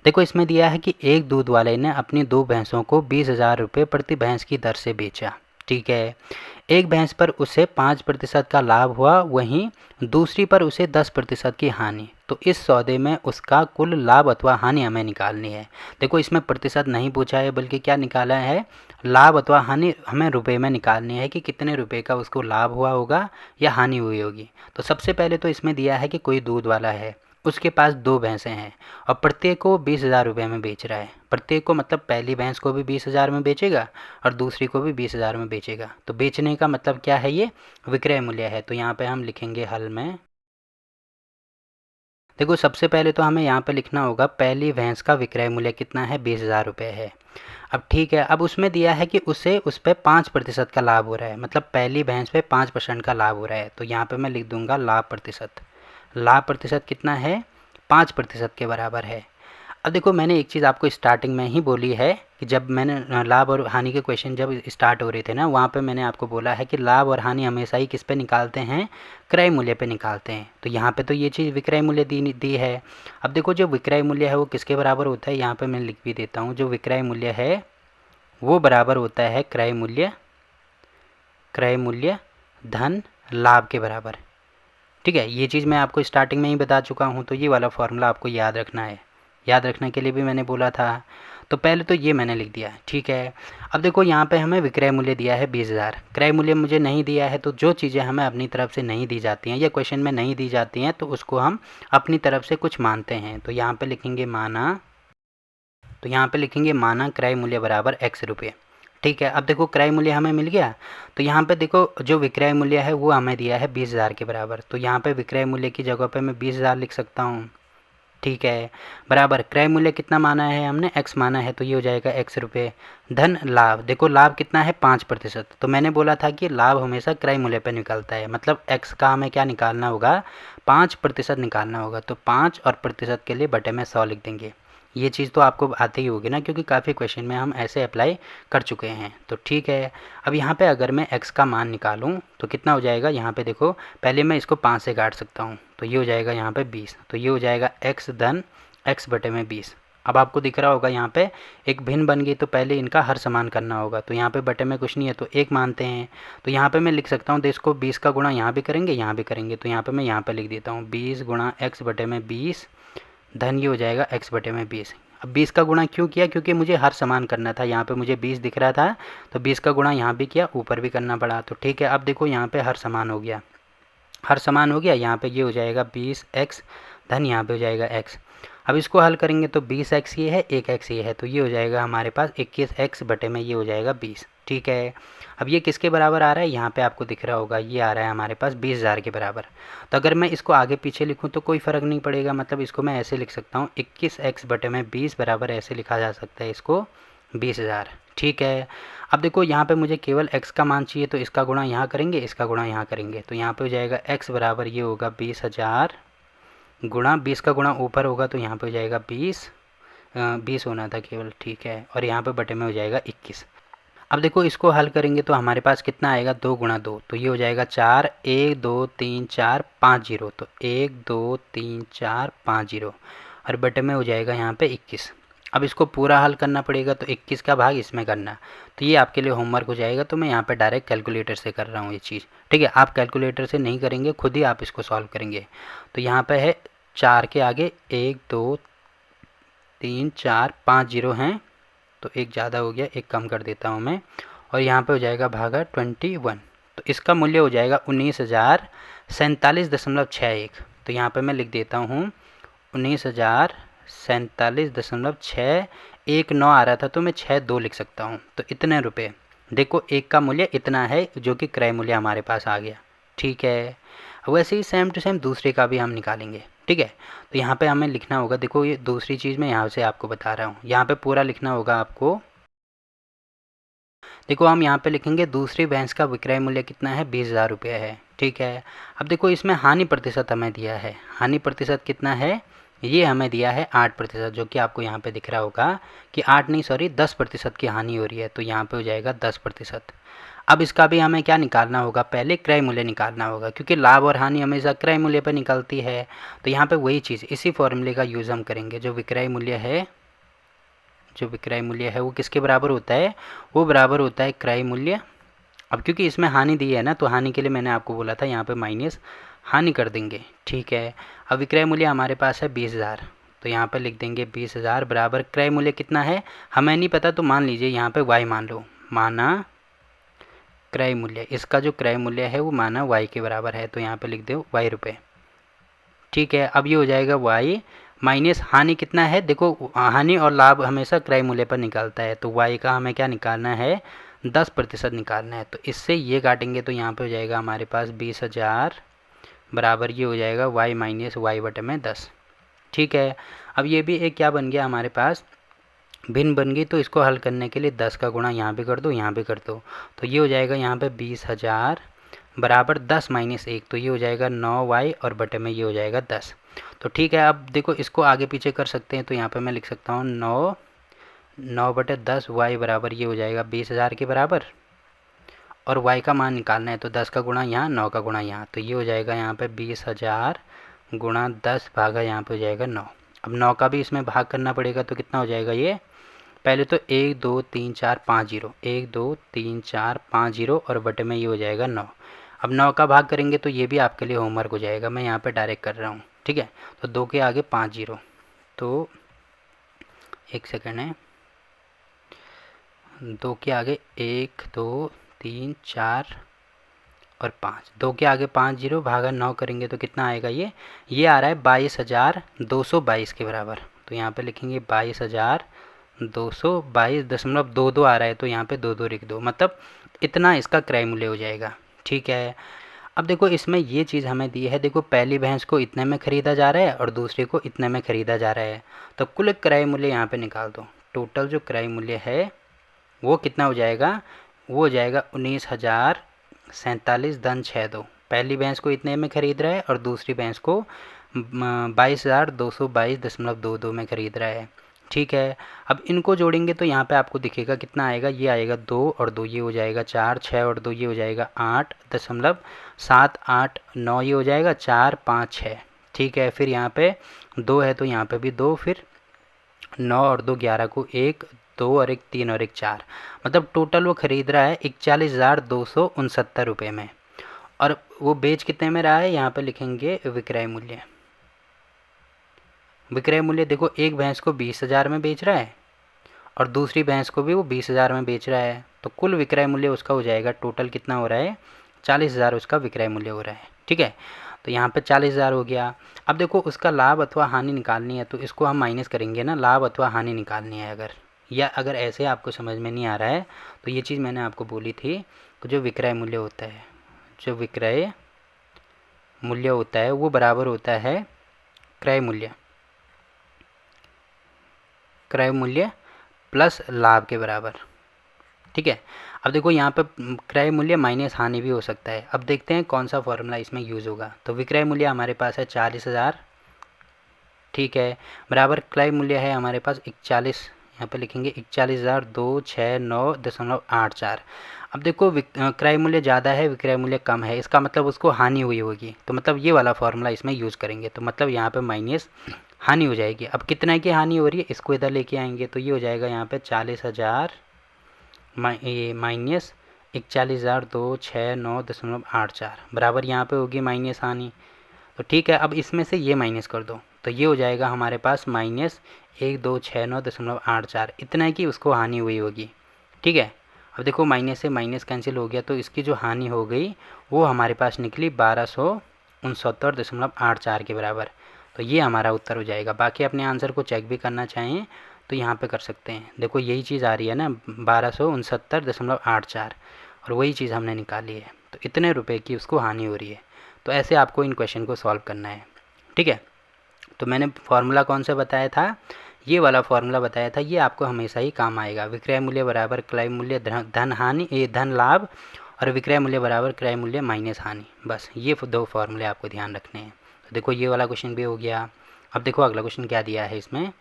देखो इसमें दिया है कि एक दूध वाले ने अपनी 2 भैंसों को 20,000 रुपये प्रति भैंस की दर से बेचा। ठीक है, एक भैंस पर उसे 5% का लाभ हुआ, वहीं दूसरी पर उसे 10% की हानि। तो इस सौदे में उसका कुल लाभ अथवा हानि हमें निकालनी है। देखो इसमें प्रतिशत नहीं पूछा है, बल्कि क्या निकाला है, लाभ अथवा हानि हमें रुपए में निकालनी है कि कितने रुपए का उसको लाभ हुआ होगा या हानि हुई होगी। तो सबसे पहले तो इसमें दिया है कि कोई दूध वाला है, उसके पास 2 भैंसें हैं और प्रत्येक को 20,000 रुपये में बेच रहा है। प्रत्येक को मतलब पहली भैंस को भी 20,000 में बेचेगा और दूसरी को भी 20,000 में बेचेगा। तो बेचने का मतलब क्या है, ये विक्रय मूल्य है। तो यहाँ पे हम लिखेंगे हल में, देखो सबसे पहले तो हमें यहाँ पे लिखना होगा पहली भैंस का विक्रय मूल्य कितना है, 20,000 रुपये है। अब ठीक है, अब उसमें दिया है कि उसे उस पर 5% का लाभ हो रहा है, मतलब पहली भैंस पे 5% का लाभ हो रहा है। तो यहाँ पे मैं लिख दूंगा लाभ प्रतिशत। लाभ प्रतिशत कितना है, 5% के बराबर है। अब देखो मैंने एक चीज़ आपको स्टार्टिंग में ही बोली है कि जब मैंने लाभ और हानि के क्वेश्चन जब स्टार्ट हो रहे थे ना, वहाँ पे मैंने आपको बोला है कि लाभ और हानि हमेशा ही किस पे निकालते हैं, क्रय मूल्य पे निकालते हैं। तो यहाँ पे तो ये चीज़ विक्रय मूल्य दी है। अब देखो जो विक्रय मूल्य है वो किसके बराबर होता है, यहाँ पे मैं लिख भी देता हूँ। जो विक्रय मूल्य है वो बराबर होता है क्रय मूल्य धन लाभ के बराबर। ठीक है, ये चीज़ मैं आपको स्टार्टिंग में ही बता चुका हूँ, तो ये वाला फॉर्मूला आपको याद रखना है। याद रखने के लिए भी मैंने बोला था। तो पहले तो ये मैंने लिख दिया, ठीक है। अब देखो यहाँ पे हमें विक्रय मूल्य दिया है 20,000, क्रय मूल्य मुझे नहीं दिया है। तो जो चीज़ें हमें अपनी तरफ से नहीं दी जाती हैं या क्वेश्चन में नहीं दी जाती हैं, तो उसको हम अपनी तरफ से कुछ मानते हैं। तो यहाँ पे लिखेंगे माना, तो यहाँ पे लिखेंगे माना क्रय मूल्य बराबर x रुपये। ठीक है, अब देखो क्रय मूल्य हमें मिल गया। तो यहाँ पे देखो जो विक्रय मूल्य है वो हमें दिया है 20,000 के बराबर। तो यहाँ पे विक्रय मूल्य की जगह पे मैं 20,000 लिख सकता हूँ। ठीक है, बराबर क्रय मूल्य कितना माना है हमने, x माना है, तो ये हो जाएगा x रुपये। धन लाभ, देखो लाभ कितना है, 5%। तो मैंने बोला था कि लाभ हमेशा क्रय मूल्य पर निकलता है, मतलब x का हमें क्या निकालना होगा, 5% निकालना होगा। तो 5 और प्रतिशत के लिए बटे में 100 लिख देंगे। ये चीज़ तो आपको आती ही होगी ना, क्योंकि काफ़ी क्वेश्चन में हम ऐसे अप्लाई कर चुके हैं। तो ठीक है, अब यहाँ पे अगर मैं x का मान निकालूँ तो कितना हो जाएगा, यहाँ पे देखो पहले मैं इसको 5 से काट सकता हूँ, तो ये हो जाएगा यहाँ पे 20। तो ये हो जाएगा x धन x बटे में 20। अब आपको दिख रहा होगा यहाँ पे एक भिन्न बन गई, तो पहले इनका हर समान करना होगा। तो यहाँ पे बटे में कुछ नहीं है तो एक मानते हैं। तो यहाँ पे मैं लिख सकता हूँ, तो इसको 20 का गुणा यहाँ भी करेंगे, यहाँ भी करेंगे। तो यहाँ पे मैं यहाँ पे लिख देता हूँ 20 गुणा x बटे में 20 धन ये हो जाएगा x बटे में 20। अब 20 का गुणा क्यों किया, क्योंकि मुझे हर समान करना था। यहाँ पे मुझे 20 दिख रहा था, तो 20 का गुणा यहाँ भी किया, ऊपर भी करना पड़ा। तो ठीक है, अब देखो यहाँ पे हर समान हो गया, हर समान हो गया। यहाँ पे ये हो जाएगा 20x धन यहाँ पे हो जाएगा x। अब इसको हल करेंगे तो 20x ये है, 1x ये है, तो ये हो जाएगा हमारे पास 21x बटे में ये हो जाएगा 20। ठीक है, अब ये किसके बराबर आ रहा है, यहाँ पे आपको दिख रहा होगा ये आ रहा है हमारे पास 20,000 के बराबर। तो अगर मैं इसको आगे पीछे लिखूँ तो कोई फ़र्क नहीं पड़ेगा, मतलब इसको मैं ऐसे लिख सकता हूँ 21x बटे में 20 बराबर, ऐसे लिखा जा सकता है इसको 20,000। ठीक है, अब देखो यहाँ पे मुझे केवल x का मान चाहिए, तो इसका गुणा यहाँ करेंगे, इसका गुणा यहाँ करेंगे। तो यहाँ पे हो जाएगा x बराबर ये होगा 20,000 गुणा 20 का गुणा ऊपर होगा, तो यहाँ पे हो जाएगा 20 होना था केवल। ठीक है, और यहाँ पे बटे में हो जाएगा 21। अब देखो इसको हल करेंगे तो हमारे पास कितना आएगा, 2 गुणा 2, तो ये हो जाएगा 4, 1 2 3 4 5 0। तो 1 2 3 4 5 0 और बटे में हो जाएगा यहाँ पे 21। अब इसको पूरा हल करना पड़ेगा, तो 21 का भाग इसमें करना। तो ये आपके लिए होमवर्क हो जाएगा, तो मैं यहाँ पे डायरेक्ट कैलकुलेटर से कर रहा हूँ ये चीज़। ठीक है, आप कैलकुलेटर से नहीं करेंगे, खुद ही आप इसको सॉल्व करेंगे। तो यहाँ पे है 4 के आगे 1 2 3 4 5 0 हैं, तो एक ज़्यादा हो गया, एक कम कर देता हूँ मैं, और यहाँ पे हो जाएगा भागा 21। तो इसका मूल्य हो जाएगा 19,047.61। तो यहाँ पे मैं लिख देता हूँ 19,047.619 आ रहा था, तो मैं 62 लिख सकता हूँ। तो इतने रुपए, देखो एक का मूल्य इतना है जो कि क्रय मूल्य हमारे पास आ गया। ठीक है, वैसे ही सेम टू सेम दूसरे का भी हम निकालेंगे। ठीक है, तो यहाँ पे हमें लिखना होगा, देखो ये दूसरी चीज़ मैं यहाँ से आपको बता रहा हूँ, यहाँ पे पूरा लिखना होगा आपको। देखो हम यहाँ पे लिखेंगे दूसरी भैंस का विक्रय मूल्य कितना है, 20,000 रुपये है। ठीक है, अब देखो इसमें हानि प्रतिशत हमें दिया है, हानि प्रतिशत कितना है, ये हमें दिया है 8%, जो कि आपको यहाँ पे दिख रहा होगा कि 8 नहीं सॉरी 10% की हानि हो रही है। तो यहाँ पे हो जाएगा 10%। अब इसका भी हमें क्या निकालना होगा, पहले क्रय मूल्य निकालना होगा, क्योंकि लाभ और हानि हमेशा क्रय मूल्य पर निकलती है। तो यहाँ पे वही चीज़, इसी फॉर्मूले का यूज़ हम करेंगे। जो विक्रय मूल्य है जो विक्रय मूल्य है वो किसके बराबर होता है, वो बराबर होता है क्रय मूल्य। अब क्योंकि इसमें हानि दी है ना, तो हानि के लिए मैंने आपको बोला था यहाँ पे माइनस हानि कर देंगे, ठीक है। अब विक्रय मूल्य हमारे पास है 20,000, तो यहाँ पे लिख देंगे 20,000 बराबर क्रय मूल्य कितना है हमें नहीं पता, तो मान लीजिए यहाँ पे y मान लो, माना क्रय मूल्य, इसका जो क्रय मूल्य है वो माना y के बराबर है, तो यहाँ पे लिख दो y रुपये, ठीक है। अब ये हो जाएगा y माइनस हानि कितना है, देखो हानि और लाभ हमेशा क्रय मूल्य पर निकालता है, तो y का हमें क्या निकालना है, 10% निकालना है। तो इससे ये काटेंगे तो यहाँ पे हो जाएगा हमारे पास 20,000 बराबर ये हो जाएगा y माइनस वाई बटे में 10, ठीक है। अब ये भी एक क्या बन गया हमारे पास, भिन्न बन गई, तो इसको हल करने के लिए 10 का गुणा यहाँ भी कर दो, यहाँ भी कर दो, तो ये हो जाएगा यहाँ पे 20,000 बराबर 10 माइनस 1, तो ये हो जाएगा 9y और बटे में ये हो जाएगा 10। तो ठीक है, अब देखो इसको आगे पीछे कर सकते हैं, तो यहाँ पे मैं लिख सकता हूँ 9 बटे 10 y बराबर ये हो जाएगा 20,000 के बराबर, और y का मान निकालना है, तो 10 का गुणा यहाँ, 9 का गुणा यहाँ, तो ये हो जाएगा यहाँ पे 20,000 गुणा 10 भागा यहाँ पे हो जाएगा 9। अब 9 का भी इसमें भाग करना पड़ेगा, तो कितना हो जाएगा ये, पहले तो 1 2 3 4 5 0, 1 2 3 4 5 0 और बटे में ये हो जाएगा 9। अब 9 का भाग करेंगे तो ये भी आपके लिए होमवर्क हो जाएगा, मैं यहाँ पे डायरेक्ट कर रहा हूँ, ठीक है। तो 2 के आगे 5 0, तो 1 सेकेंड है, 2 के आगे 1 2 3 4 और 5, 2 के आगे 5 0 भागा 9 करेंगे तो कितना आएगा, ये आ रहा है 22,222 के बराबर। तो यहाँ पे लिखेंगे 22,222.22 आ रहा है, तो यहाँ पे 2 लिख दो, मतलब इतना इसका क्रय मूल्य हो जाएगा, ठीक है। अब देखो इसमें ये चीज़ हमें दी है, देखो पहली भैंस को इतने में ख़रीदा जा रहा है और दूसरे को इतने में ख़रीदा जा रहा है, तो कुल क्रय मूल्य यहाँ पे निकाल दो। टोटल जो क्रय मूल्य है वो कितना हो जाएगा, वो हो जाएगा 19,047.62। पहली भैंस को इतने में ख़रीद रहा है और दूसरी भैंस को 22,222.22 में ख़रीद रहा है, ठीक है। अब इनको जोड़ेंगे तो यहाँ पे आपको दिखेगा कितना आएगा, ये आएगा 2 और 2 ये हो जाएगा 4, 6 और 2 ये हो जाएगा 8.789 ये हो जाएगा 4 5 6, ठीक है। फिर यहाँ पे 2 है तो यहाँ पे भी 2, फिर 9 और 2 11 को 1 2 और 1 3 और 1 4, मतलब टोटल वो ख़रीद रहा है 41,269 रुपये में, और वो बेच कितने में रहा है, यहाँ पे लिखेंगे विक्रय मूल्य। विक्रय मूल्य देखो एक भैंस को 20,000 में बेच रहा है और दूसरी भैंस को भी वो 20,000 में बेच रहा है, तो कुल विक्रय मूल्य उसका हो जाएगा, टोटल कितना हो रहा है 40,000 उसका विक्रय मूल्य हो रहा है, ठीक है। तो यहाँ पे 40,000 हो गया। अब देखो उसका लाभ अथवा हानि निकालनी है, तो इसको हम माइनस करेंगे ना, लाभ अथवा हानि निकालनी है अगर, या अगर ऐसे आपको समझ में नहीं आ रहा है तो ये चीज़ मैंने आपको बोली थी, तो जो विक्रय मूल्य होता है, जो विक्रय मूल्य होता है वो बराबर होता है क्रय मूल्य, क्रय मूल्य प्लस लाभ के बराबर, ठीक है। अब देखो यहाँ पे क्रय मूल्य माइनस हानि भी हो सकता है। अब देखते हैं कौन सा फॉर्मूला इसमें यूज़ होगा। तो विक्रय मूल्य हमारे पास है 40,000, ठीक है, बराबर क्रय मूल्य है हमारे पास 41, यहाँ पे लिखेंगे 41,269.84। अब देखो क्रय मूल्य ज़्यादा है विक्रय मूल्य कम है, इसका मतलब उसको हानि हुई होगी, तो मतलब ये वाला फॉर्मूला इसमें यूज़ करेंगे, तो मतलब यहाँ पे माइनस हानि हो जाएगी। अब कितना की हानि हो रही है इसको इधर लेके आएंगे, तो ये हो जाएगा यहाँ पे 40,000 माइनस 41,269.84 बराबर यहाँ पे होगी माइनस हानि, तो ठीक है। अब इसमें से ये माइनस कर दो, तो ये हो जाएगा हमारे पास माइनस 1,269.84, इतना की उसको हानि हुई होगी, ठीक है। अब देखो माइनस से माइनस कैंसिल हो गया, तो इसकी जो हानि हो गई वो हमारे पास निकली 1,269.84 के बराबर, तो ये हमारा उत्तर हो जाएगा। बाकी अपने आंसर को चेक भी करना चाहें तो यहाँ पे कर सकते हैं, देखो यही चीज़ आ रही है ना 1,269.84, और वही चीज़ हमने निकाली है, तो इतने रुपए की उसको हानि हो रही है। तो ऐसे आपको इन क्वेश्चन को सॉल्व करना है, ठीक है। तो मैंने फार्मूला कौन सा बताया था, ये वाला फार्मूला बताया था, ये आपको हमेशा ही काम आएगा। विक्रय मूल्य बराबर क्रय मूल्य धन हानि, ये धन लाभ, और विक्रय मूल्य बराबर क्रय मूल्य माइनस हानि, बस ये 2 फार्मूले आपको ध्यान रखने हैं। तो देखो ये वाला क्वेश्चन भी हो गया। अब देखो अगला क्वेश्चन क्या दिया है इसमें,